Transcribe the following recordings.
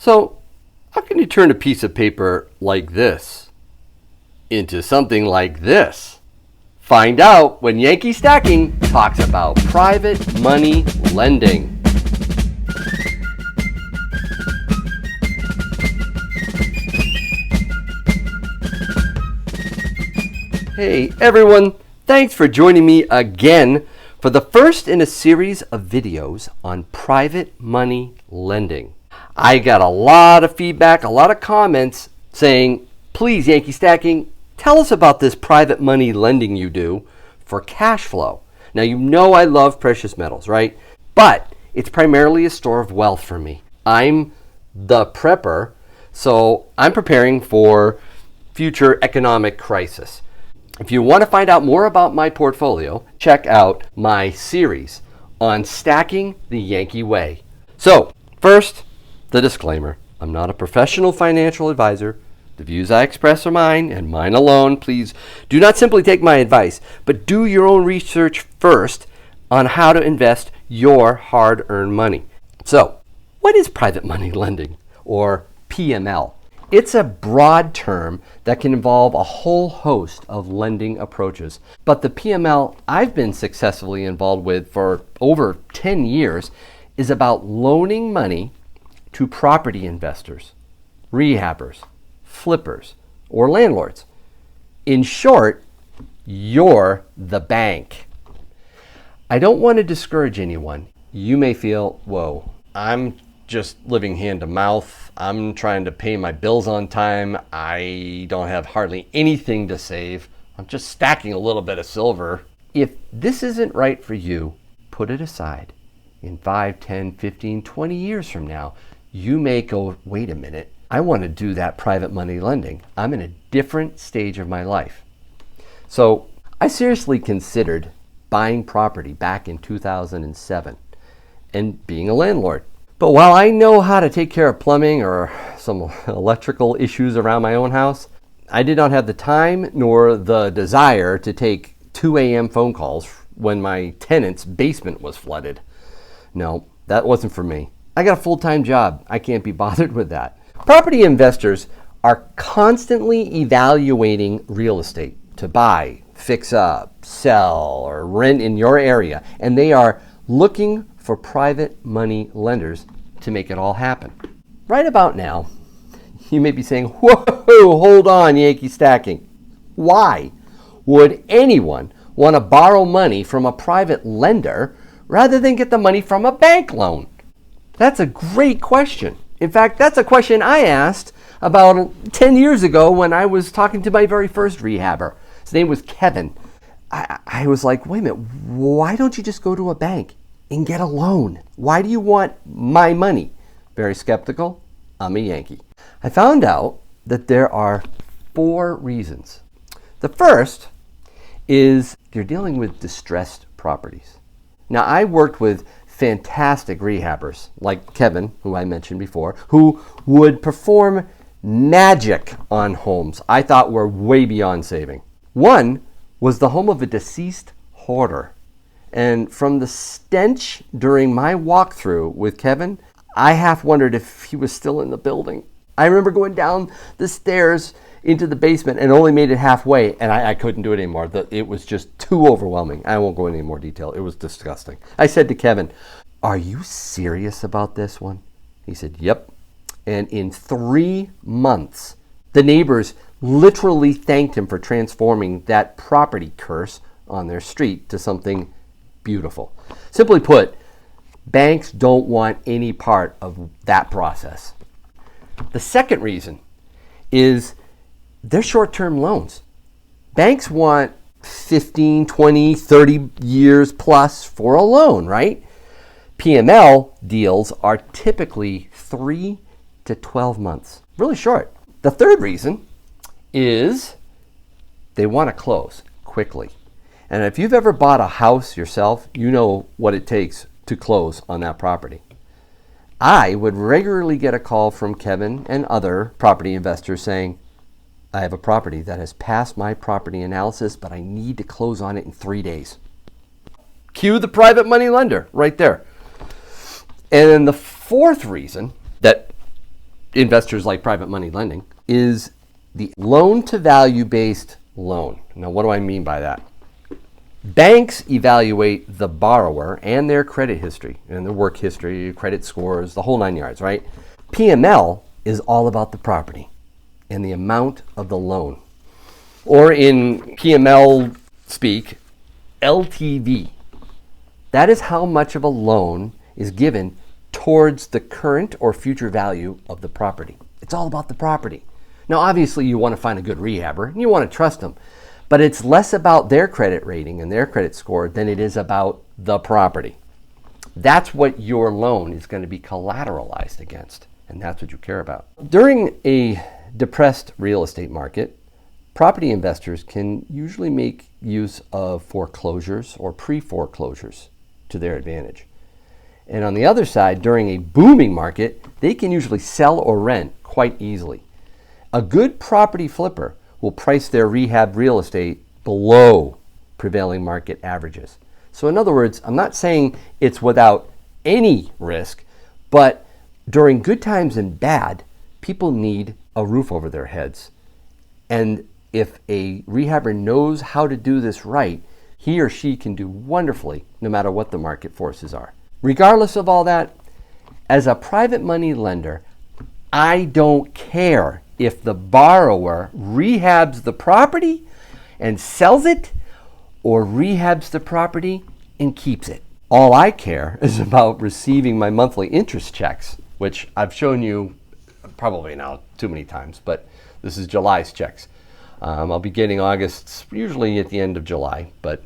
So, how can you turn a piece of paper like this into something like this? Find out when Yankee Stacking talks about private money lending. Hey everyone, thanks for joining me again for the first in a series of videos on private money lending. I got a lot of feedback, a lot of comments saying, please Yankee Stacking, tell us about this private money lending you do for cash flow. Now you know I love precious metals, right? But it's primarily a store of wealth for me. I'm the prepper, so I'm preparing for future economic crisis. If you want to find out more about my portfolio, check out my series on stacking the Yankee way. So, first, the disclaimer. I'm not a professional financial advisor. The views I express are mine and mine alone. Please do not simply take my advice, but do your own research first on how to invest your hard-earned money. So, what is private money lending, or PML? It's a broad term that can involve a whole host of lending approaches. But the PML I've been successfully involved with for over 10 years is about loaning money to property investors, rehabbers, flippers, or landlords. In short, you're the bank. I don't want to discourage anyone. You may feel, whoa, I'm just living hand to mouth. I'm trying to pay my bills on time. I don't have hardly anything to save. I'm just stacking a little bit of silver. If this isn't right for you, put it aside. In 5, 10, 15, 20 years from now, you may go, wait a minute, I want to do that private money lending. I'm in a different stage of my life. So I seriously considered buying property back in 2007 and being a landlord. But while I know how to take care of plumbing or some electrical issues around my own house, I did not have the time nor the desire to take 2 a.m. phone calls when my tenant's basement was flooded. No, that wasn't for me. I got a full-time job. I can't be bothered with that. Property investors are constantly evaluating real estate to buy, fix up, sell, or rent in your area, and they are looking for private money lenders to make it all happen. Right about now, you may be saying, whoa, hold on, Yankee Stacking. Why would anyone want to borrow money from a private lender rather than get the money from a bank loan? That's a great question. In fact, that's a question I asked about 10 years ago when I was talking to my very first rehabber. His name was Kevin. I was like, wait a minute, why don't you just go to a bank and get a loan? Why do you want my money? Very skeptical. I'm a Yankee. I found out that there are 4 reasons. The first is you're dealing with distressed properties. Now, I worked with fantastic rehabbers like Kevin, who I mentioned before, who would perform magic on homes I thought were way beyond saving. One was the home of a deceased hoarder. And from the stench during my walkthrough with Kevin, I half wondered if he was still in the building. I remember going down the stairs into the basement and only made it halfway, and I couldn't do it anymore. It was just too overwhelming. I won't go into any more detail. It was disgusting. I said to Kevin, are you serious about this one? He said, yep. And in 3 months, the neighbors literally thanked him for transforming that property curse on their street to something beautiful. Simply put, banks don't want any part of that process. The second reason is they're short-term loans. Banks want 15, 20, 30 years plus for a loan, right? PML deals are typically 3 to 12 months. Really short. The third reason is they want to close quickly. And if you've ever bought a house yourself, you know what it takes to close on that property. I would regularly get a call from Kevin and other property investors saying, I have a property that has passed my property analysis, but I need to close on it in 3 days. Cue the private money lender right there. And then the fourth reason that investors like private money lending, is the loan to value based loan. Now, what do I mean by that? Banks evaluate the borrower and their credit history and their work history, credit scores, the whole 9 yards, right? PML is all about the property and the amount of the loan. Or in PML speak, LTV. That is how much of a loan is given towards the current or future value of the property. It's all about the property. Now, obviously, you want to find a good rehabber and you want to trust them, but it's less about their credit rating and their credit score than it is about the property. That's what your loan is going to be collateralized against, and that's what you care about. During a depressed real estate market, property investors can usually make use of foreclosures or pre-foreclosures to their advantage. And on the other side, during a booming market, they can usually sell or rent quite easily. A good property flipper will price their rehab real estate below prevailing market averages. So in other words, I'm not saying it's without any risk, but during good times and bad, people need a roof over their heads. And if a rehabber knows how to do this right, he or she can do wonderfully no matter what the market forces are. Regardless of all that, as a private money lender, I don't care if the borrower rehabs the property and sells it or rehabs the property and keeps it. All I care is about receiving my monthly interest checks, which I've shown you probably now too many times, but this is July's checks. I'll be getting August's usually at the end of July, but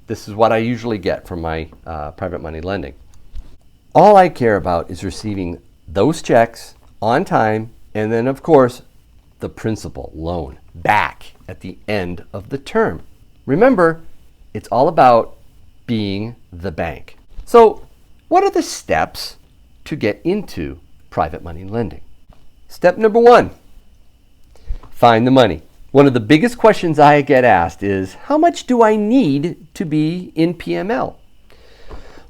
this is what I usually get from my private money lending. All I care about is receiving those checks on time, and then of course the principal loan back at the end of the term. Remember, it's all about being the bank. So what are the steps to get into private money lending? Step number 1, find the money. One of the biggest questions I get asked is, how much do I need to be in PML?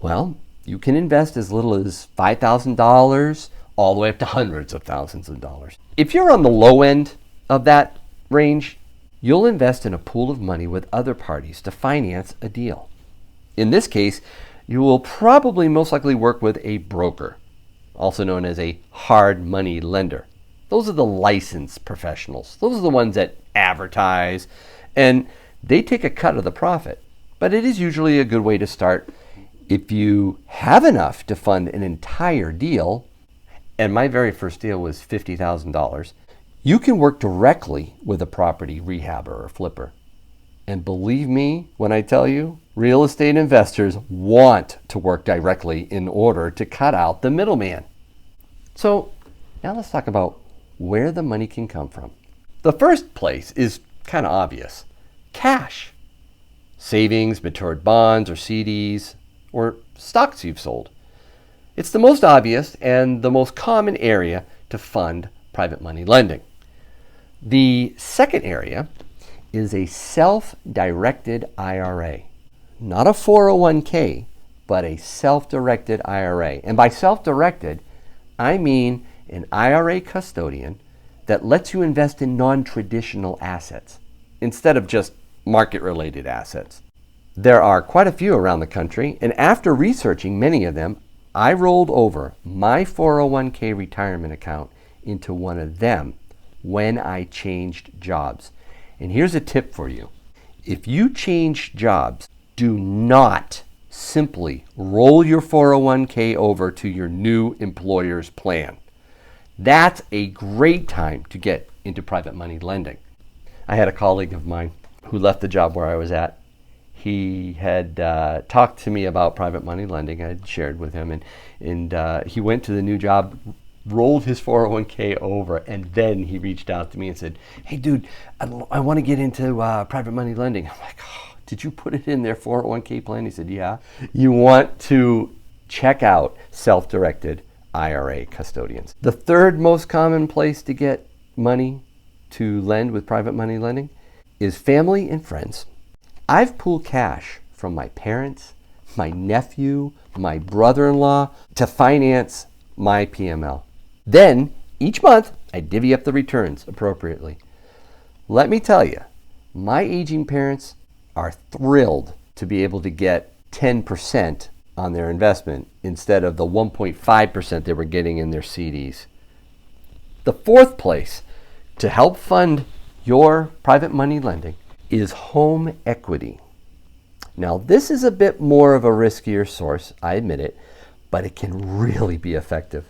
Well, you can invest as little as $5,000 all the way up to hundreds of thousands of dollars. If you're on the low end of that range, you'll invest in a pool of money with other parties to finance a deal. In this case, you will probably most likely work with a broker, also known as a hard money lender. Those are the licensed professionals. Those are the ones that advertise, and they take a cut of the profit. But it is usually a good way to start. If you have enough to fund an entire deal, and my very first deal was $50,000, you can work directly with a property rehabber or flipper. And believe me when I tell you, real estate investors want to work directly in order to cut out the middleman. So now let's talk about where the money can come from. The first place is kind of obvious. Cash. Savings, matured bonds or CDs, or stocks you've sold. It's the most obvious and the most common area to fund private money lending. The second area is a self-directed IRA. Not a 401k, but a self-directed IRA. And by self-directed, I mean an IRA custodian that lets you invest in non-traditional assets instead of just market-related assets. There are quite a few around the country, and after researching many of them, I rolled over my 401k retirement account into one of them when I changed jobs. And here's a tip for you. If you change jobs, do not simply roll your 401k over to your new employer's plan. That's a great time to get into private money lending. I had a colleague of mine who left the job where I was at. He had talked to me about private money lending. I had shared with him, and he went to the new job, rolled his 401k over, and then he reached out to me and said, "Hey dude, I want to get into private money lending." I'm like, "Oh, did you put it in their 401k plan?" He said, "Yeah." You want to check out self-directed IRA custodians. The third most common place to get money to lend with private money lending is family and friends. I've pulled cash from my parents, my nephew, my brother-in-law to finance my PML. Then, each month I divvy up the returns appropriately. Let me tell you, my aging parents are thrilled to be able to get 10% on their investment instead of the 1.5% they were getting in their CDs. The fourth place to help fund your private money lending is home equity. Now, this is a bit more of a riskier source, I admit it, but it can really be effective.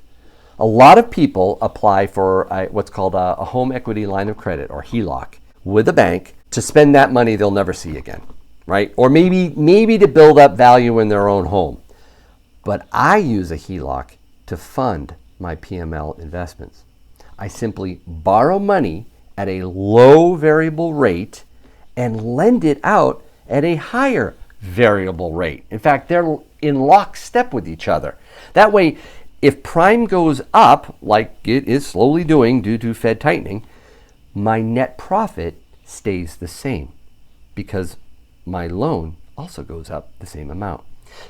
A lot of people apply for what's called a home equity line of credit, or HELOC, with a bank to spend that money they'll never see again, right? Or maybe to build up value in their own home. But I use a HELOC to fund my PML investments. I simply borrow money at a low variable rate and lend it out at a higher variable rate. In fact, they're in lockstep with each other. That way, if prime goes up, like it is slowly doing due to Fed tightening, my net profit stays the same because my loan also goes up the same amount.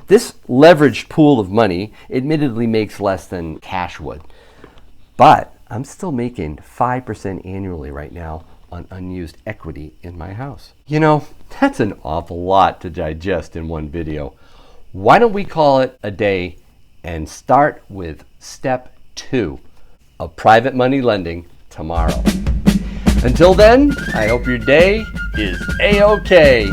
This leveraged pool of money admittedly makes less than cash would, but I'm still making 5% annually right now on unused equity in my house. You know, that's an awful lot to digest in one video. Why don't we call it a day and start with step 2 of private money lending tomorrow. Until then, I hope your day is A-OK.